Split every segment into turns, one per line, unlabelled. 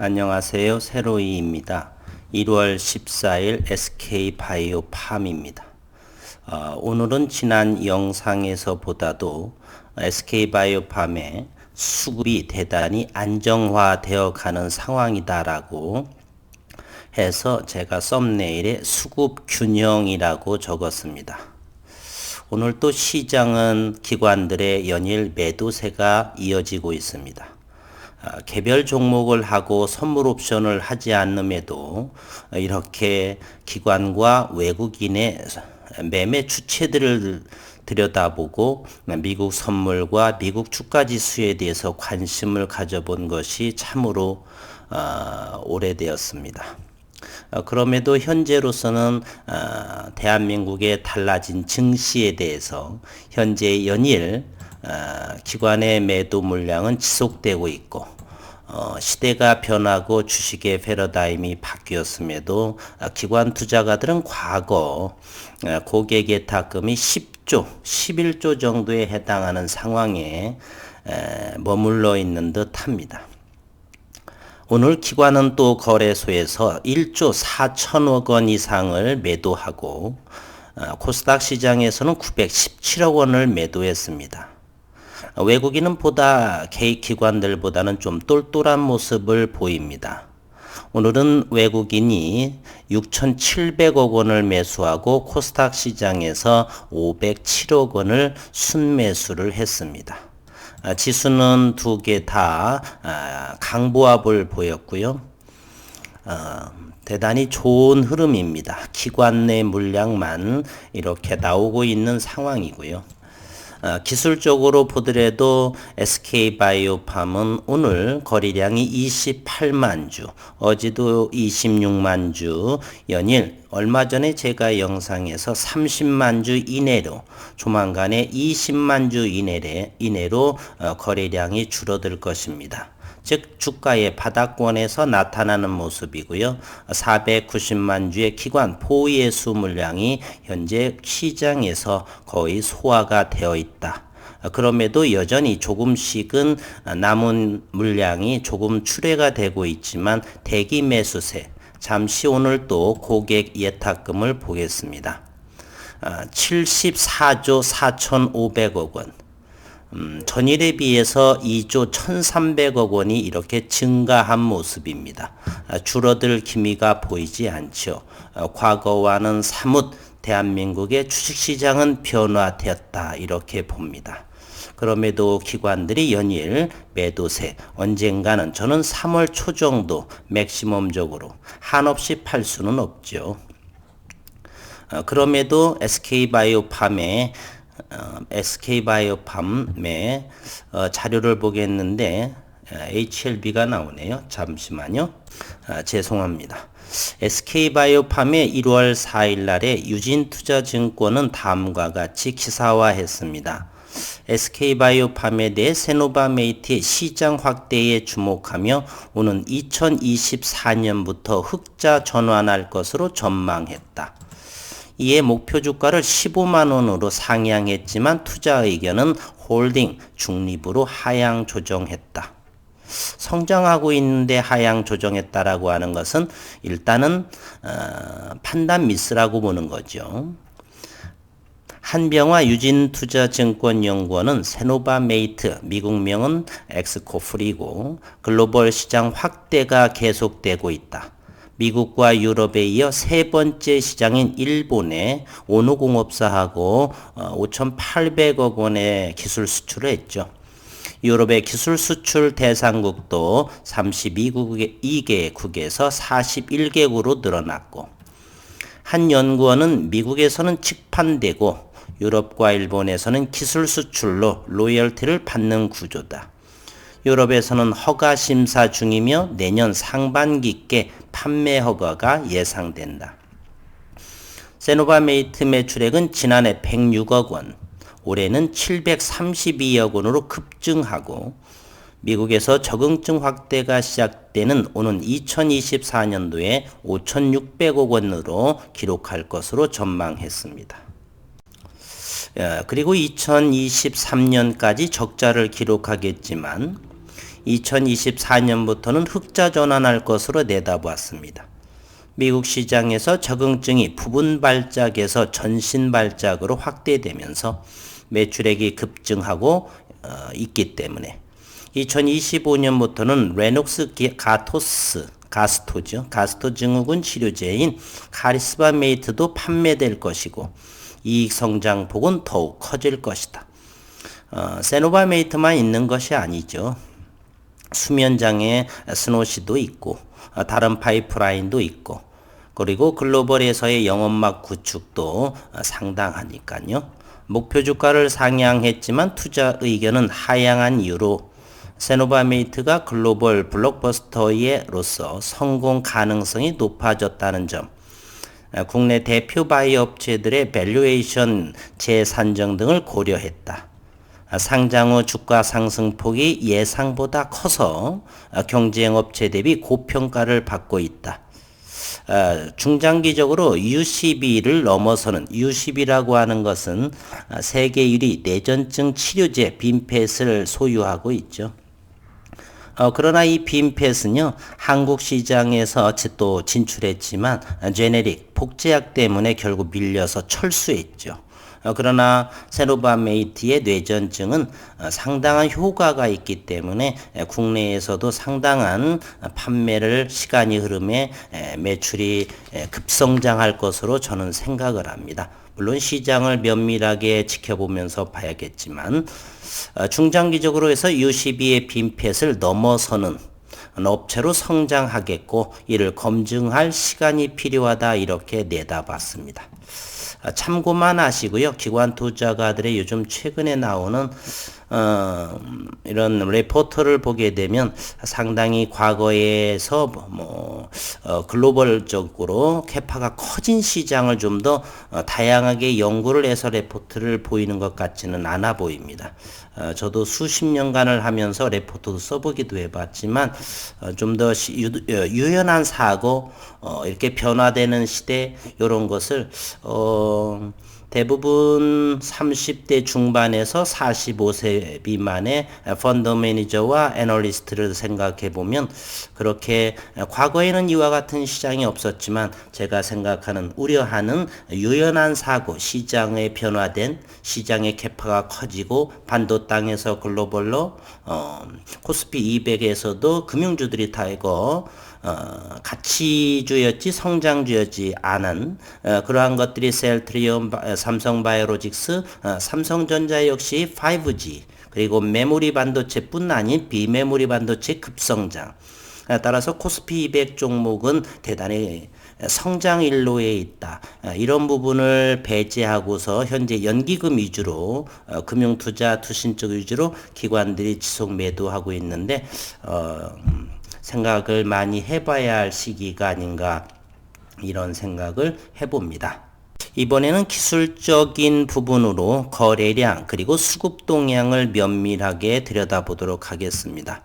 안녕하세요. 세로이입니다. 1월 14일 SK바이오팜입니다. 오늘은 지난 영상에서 보다도 SK바이오팜의 수급이 대단히 안정화되어 가는 상황이다라고 해서 제가 썸네일에 수급 균형이라고 적었습니다. 오늘 또 시장은 기관들의 연일 매도세가 이어지고 있습니다. 개별 종목을 하고 선물 옵션을 하지 않음에도 이렇게 기관과 외국인의 매매 주체들을 들여다보고 미국 선물과 미국 주가 지수에 대해서 관심을 가져본 것이 참으로 오래되었습니다. 그럼에도 현재로서는 대한민국의 달라진 증시에 대해서 현재 연일 기관의 매도 물량은 지속되고 있고 시대가 변하고 주식의 패러다임이 바뀌었음에도 기관 투자가들은 과거 고객 예탁금이 10조, 11조 정도에 해당하는 상황에 머물러 있는 듯 합니다. 오늘 기관은 또 거래소에서 1조 4천억 원 이상을 매도하고 코스닥 시장에서는 917억 원을 매도했습니다. 외국인은 보다 기관들보다는 좀 똘똘한 모습을 보입니다. 오늘은 외국인이 6,700억 원을 매수하고 코스닥 시장에서 507억 원을 순매수를 했습니다. 지수는 두 개 다 강보합을 보였고요. 대단히 좋은 흐름입니다. 기관 내 물량만 이렇게 나오고 있는 상황이고요. 기술적으로 보더라도 SK바이오팜은 오늘 거래량이 28만 주, 어제도 26만 주, 연일 얼마 전에 제가 영상에서 30만 주 이내로 조만간에 20만 주 이내로 거래량이 줄어들 것입니다. 즉 주가의 바닥권에서 나타나는 모습이고요. 490만 주의 기관 포예수 물량이 현재 시장에서 거의 소화가 되어 있다. 그럼에도 여전히 조금씩은 남은 물량이 조금 출회가 되고 있지만 대기 매수세, 잠시 오늘 또 고객 예탁금을 보겠습니다. 74조 4,500억 원. 전일에 비해서 2조 1,300억 원이 이렇게 증가한 모습입니다. 줄어들 기미가 보이지 않죠. 과거와는 사뭇 대한민국의 주식시장은 변화되었다 이렇게 봅니다. 그럼에도 기관들이 연일 매도세 언젠가는 저는 3월 초 정도 맥시멈적으로 한없이 팔 수는 없죠. 그럼에도 SK바이오팜의 자료를 보겠는데 HLB가 나오네요. 잠시만요. 죄송합니다. SK바이오팜의 1월 4일 날에 유진투자증권은 다음과 같이 기사화했습니다. SK바이오팜에 대해 세노바메이트의 시장 확대에 주목하며 오는 2024년부터 흑자 전환할 것으로 전망했다. 이에 목표 주가를 15만 원으로 상향했지만 투자 의견은 홀딩 중립으로 하향 조정했다. 성장하고 있는데 하향 조정했다라고 하는 것은 일단은 판단 미스라고 보는 거죠. 한병화 유진투자증권연구원은 세노바메이트, 미국명은 엑스코프리고 글로벌 시장 확대가 계속되고 있다. 미국과 유럽에 이어 세 번째 시장인 일본에 온후공업사하고 5,800억 원의 기술 수출을 했죠. 유럽의 기술 수출 대상국도 32개국에서 41개국으로 늘어났고 한 연구원은 미국에서는 직판되고 유럽과 일본에서는 기술 수출로 로열티를 받는 구조다. 유럽에서는 허가 심사 중이며 내년 상반기께 판매 허가가 예상된다. 세노바메이트 매출액은 지난해 106억 원, 올해는 732억 원으로 급증하고 미국에서 적응증 확대가 시작되는 오는 2024년도에 5,600억 원으로 기록할 것으로 전망했습니다. 그리고 2023년까지 적자를 기록하겠지만 2024년부터는 흑자 전환할 것으로 내다보았습니다. 미국 시장에서 적응증이 부분 발작에서 전신 발작으로 확대되면서 매출액이 급증하고 있기 때문에 2025년부터는 레녹스 가스토 증후군 치료제인 카리스마메이트도 판매될 것이고 이익 성장폭은 더욱 커질 것이다. 세노바메이트만 있는 것이 아니죠. 수면장애 스노시도 있고 다른 파이프라인도 있고 그리고 글로벌에서의 영업막 구축도 상당하니까요. 목표 주가를 상향했지만 투자 의견은 하향한 이유로 세노바메이트가 글로벌 블록버스터로서 성공 가능성이 높아졌다는 점, 국내 대표 바이오 업체들의 밸류에이션 재산정 등을 고려했다. 상장 후 주가 상승폭이 예상보다 커서 경쟁 업체 대비 고평가를 받고 있다. 중장기적으로 UCB를 넘어서는 UCB라고 하는 것은 세계 1위 뇌전증 치료제 빈펫을 소유하고 있죠. 그러나 이 빈펫은요, 한국 시장에서 또 진출했지만 제네릭 복제약 때문에 결국 밀려서 철수했죠. 그러나 세노바메이트의 뇌전증은 상당한 효과가 있기 때문에 국내에서도 상당한 판매를 시간이 흐름에 매출이 급성장할 것으로 저는 생각을 합니다. 물론 시장을 면밀하게 지켜보면서 봐야겠지만 중장기적으로 해서 UCB의 빈펫을 넘어서는 업체로 성장하겠고 이를 검증할 시간이 필요하다 이렇게 내다봤습니다. 참고만 하시고요. 기관 투자가들의 요즘 최근에 나오는 이런 레포트를 보게 되면 상당히 과거에서 글로벌적으로 캐파가 커진 시장을 좀 더 다양하게 연구를 해서 레포트를 보이는 것 같지는 않아 보입니다. 저도 수십 년간을 하면서 레포트도 써보기도 해봤지만 좀 더 유연한 사고 이렇게 변화되는 시대 이런 것을 대부분 30대 중반에서 45세 미만의 펀드 매니저와 애널리스트를 생각해 보면 그렇게 과거에는 이와 같은 시장이 없었지만 제가 생각하는 우려하는 유연한 사고, 시장의 변화된 시장의 캐파가 커지고 반도 땅에서 글로벌로 코스피 200에서도 금융주들이 다 이거 가치주였지 성장주였지 않은 그러한 것들이 셀트리온, 삼성바이오로직스, 삼성전자 역시 5G 그리고 메모리 반도체뿐 아닌 비메모리 반도체 급성장 따라서 코스피 200 종목은 대단히 성장 일로에 있다. 이런 부분을 배제하고서 현재 연기금 위주로 금융투자 투신적 위주로 기관들이 지속 매도하고 있는데 생각을 많이 해봐야 할 시기가 아닌가 이런 생각을 해봅니다. 이번에는 기술적인 부분으로 거래량 그리고 수급 동향을 면밀하게 들여다보도록 하겠습니다.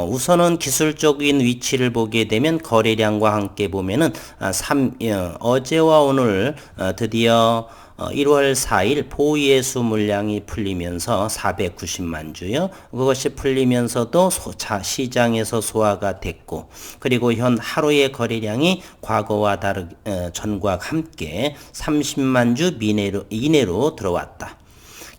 우선은 기술적인 위치를 보게 되면 거래량과 함께 보면은 어제와 오늘 드디어 1월 4일 보유예수 물량이 풀리면서 490만 주요. 그것이 풀리면서도 시장에서 소화가 됐고 그리고 현 하루의 거래량이 과거와 전과 함께 30만 주 이내로 들어왔다.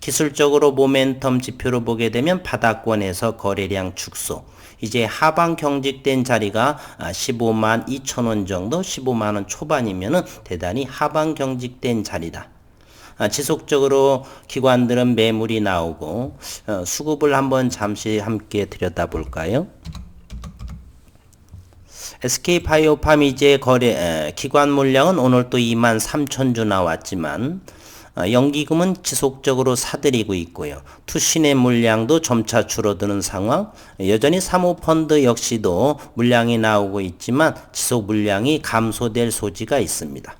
기술적으로 모멘텀 지표로 보게 되면 바닥권에서 거래량 축소. 이제 하방 경직된 자리가 15만 2천 원 정도, 15만 원 초반이면은 대단히 하방 경직된 자리다. 지속적으로 기관들은 매물이 나오고 수급을 한번 잠시 함께 들여다볼까요? SK바이오팜 이제 기관 물량은 오늘 또 2만 3천 주 나왔지만 연기금은 지속적으로 사들이고 있고요. 투신의 물량도 점차 줄어드는 상황. 여전히 사모펀드 역시도 물량이 나오고 있지만 지속 물량이 감소될 소지가 있습니다.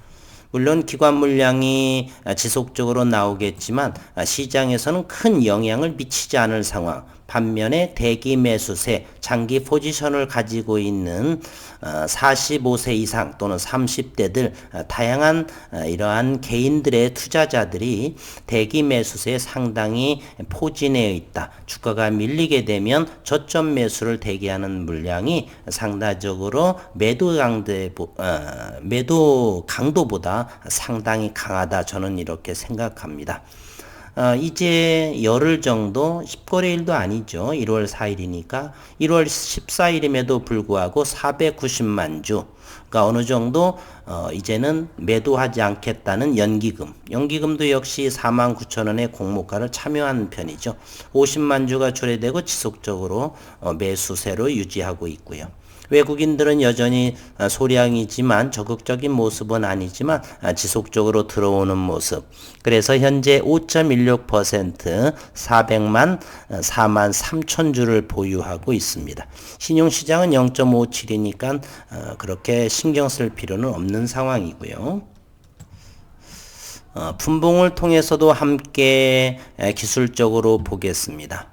물론 기관 물량이 지속적으로 나오겠지만 시장에서는 큰 영향을 미치지 않을 상황. 반면에 대기 매수세, 장기 포지션을 가지고 있는 45세 이상 또는 30대들 다양한 이러한 개인들의 투자자들이 대기 매수세에 상당히 포진해 있다. 주가가 밀리게 되면 저점 매수를 대기하는 물량이 상대적으로 매도 강도보다 상당히 강하다. 저는 이렇게 생각합니다. 이제 열흘 정도 10거래일도 아니죠. 1월 4일이니까 1월 14일임에도 불구하고 490만 주 그러니까 어느 정도 이제는 매도하지 않겠다는 연기금도 역시 49,000원의 공모가를 참여한 편이죠. 50만 주가 출회되고 지속적으로 매수세로 유지하고 있고요. 외국인들은 여전히 소량이지만 적극적인 모습은 아니지만 지속적으로 들어오는 모습. 그래서 현재 5.16% 4만 3천 주를 보유하고 있습니다. 신용시장은 0.57이니까 그렇게 신경 쓸 필요는 없는 상황이고요. 분봉을 통해서도 함께 기술적으로 보겠습니다.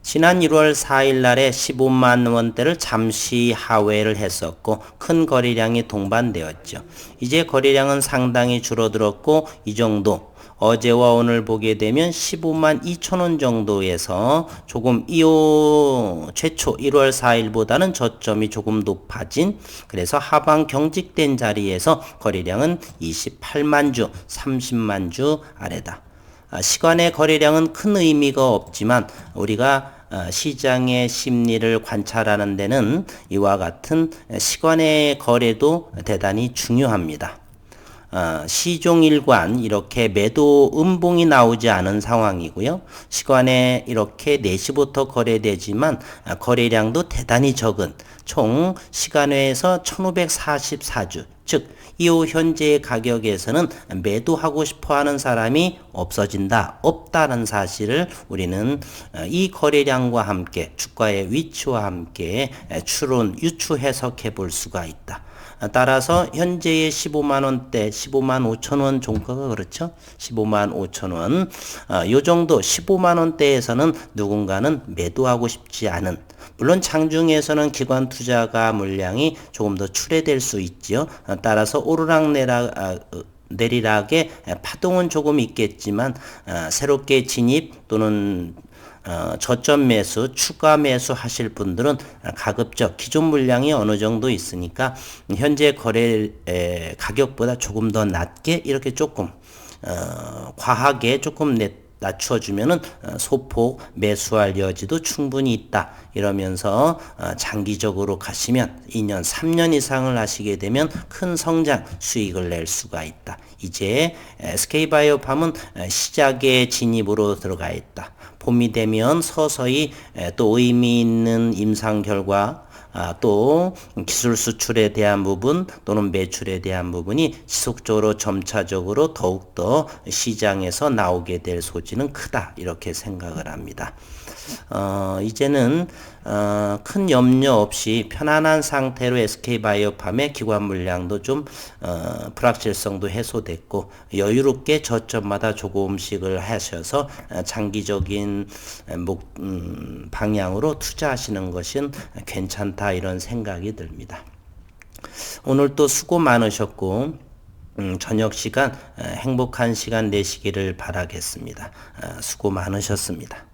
지난 1월 4일 날에 15만 원대를 잠시 하회를 했었고 큰 거래량이 동반되었죠. 이제 거래량은 상당히 줄어들었고 이 정도 어제와 오늘 보게 되면 15만 2천 원 정도에서 조금 최초 1월 4일보다는 저점이 조금 높아진 그래서 하방 경직된 자리에서 거래량은 28만 주, 30만 주 아래다. 시간의 거래량은 큰 의미가 없지만 우리가 시장의 심리를 관찰하는 데는 이와 같은 시간의 거래도 대단히 중요합니다. 시종일관 이렇게 매도 음봉이 나오지 않은 상황이고요. 시간에 이렇게 4시부터 거래되지만 거래량도 대단히 적은 총 시간외에서 1544주 즉 이후 현재의 가격에서는 매도하고 싶어하는 사람이 없다는 사실을 우리는 이 거래량과 함께 주가의 위치와 함께 유추 해석해 볼 수가 있다. 따라서 현재의 15만 원대, 15만 5천 원 종가가 그렇죠? 15만 5천 원. 요 정도 15만 원대에서는 누군가는 매도하고 싶지 않은 물론 장중에서는 기관 투자가 물량이 조금 더 출회될 수 있지요. 따라서 내리락의 파동은 조금 있겠지만 새롭게 진입 또는 저점 매수, 추가 매수 하실 분들은 가급적 기존 물량이 어느 정도 있으니까 현재 거래 가격보다 조금 더 낮게 이렇게 조금 과하게 조금 낮춰주면은 소폭 매수할 여지도 충분히 있다. 이러면서 장기적으로 가시면 2년, 3년 이상을 하시게 되면 큰 성장 수익을 낼 수가 있다. 이제 SK바이오팜은 시작의 진입으로 들어가 있다. 봄이 되면 서서히 또 의미 있는 임상 결과 또 기술 수출에 대한 부분 또는 매출에 대한 부분이 지속적으로 점차적으로 더욱더 시장에서 나오게 될 소지는 크다 이렇게 생각을 합니다. 이제는 큰 염려 없이 편안한 상태로 SK바이오팜의 기관 물량도 좀 불확실성도 해소됐고 여유롭게 저점마다 조금씩을 하셔서 장기적인 방향으로 투자하시는 것은 괜찮다 이런 생각이 듭니다. 오늘 또 수고 많으셨고 저녁 시간 행복한 시간 되시기를 바라겠습니다. 수고 많으셨습니다.